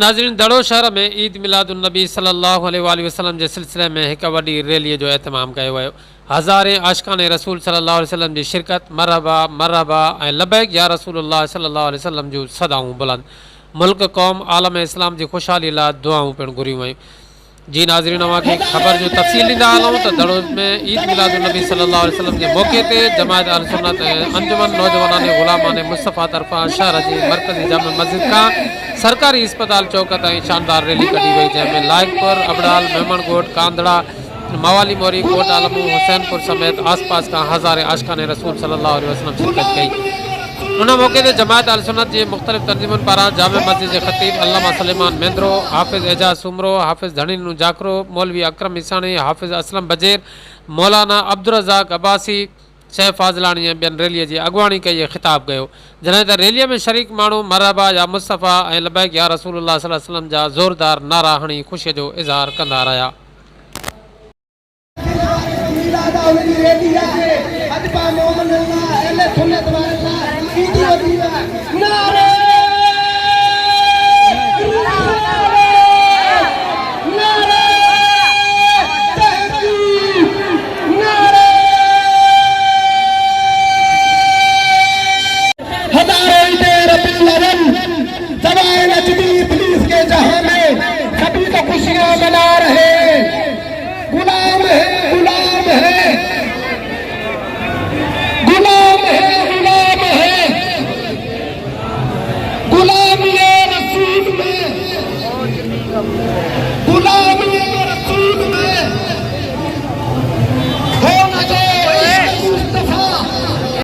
नाज़रीन, दड़ो शहर में ईद मिलादुन्नबी सल्लल्लाहु अलैहि वसल्लम के सिलसिले में एक वॾी रैली जो एहतमाम किया वियो। हज़ारे आशिकान रसूल सल्लल्लाहु अलैहि वसल्लम की शिरकत, मरहबा मरहबा ऐं लबैक या रसूलुल्लाह सल्लल्लाहु अलैहि वसल्लम जूं सदाऊं बुलंद। मुल्क क़ौम आलम इस्लाम की खुशहाली लाइ दुआऊं पिणु घुरियूं वयूं। जी नाज़रीन, अवांखे ख़बर जो तफ़सील ॾींदा हलूं त दड़ो में ईद मिलादुन्नबी सल्लल्लाहु अलैहि वसल्लम के मौक़े ते जमायत अहल सुन्नत ऐं अंजुमन नौजवानान ग़ुलामान मुस्तफ़ा तरफ़ां शहर जी मरकज़ी जामे मस्जिद खां सरकारी अस्पताल चौक ताईं शानदार रैली कढी वई, जंहिंमें लाइकपुर, अबड़ाल, मेमणगोट, कांदड़ा, मवाली मोरी, कोट आलमू, हुसैनपुर समेत आसपास का हज़ारे आशिकान रसूल सल्लल्लाहु अलैहि वसल्लम शिरकत कई। उन मौके ते जमायत अहल सुन्नत जी मुख़्तलिफ़ तंज़ीमुनि पारां जामे मस्जिद के ख़तीब अल्लामा सलेमान मेंद्रो, हाफ़िज़ एजाज़ सुमरो, हाफ़िज़ धनीनू जाकरो, मौलवी अकरम इसानी, हाफ़िज़ असलम बजेर, मौलाना अब्दुल रज़ाक अब्बासी, शेख फाज़लानी ऐं ॿियनि रैलीअ जी अॻुवाणी कई ऐं ख़िताब कयो। जॾहिं त रैलीअ में शरीक माण्हू मरहबा या मुस्तफ़ा ऐं लबैक या रसूलुल्लाह सल्लल्लाहु अलैहि वसल्लम जा ज़ोरदार नारा हणी ख़ुशीअ जो इज़हार कंदा रहिया।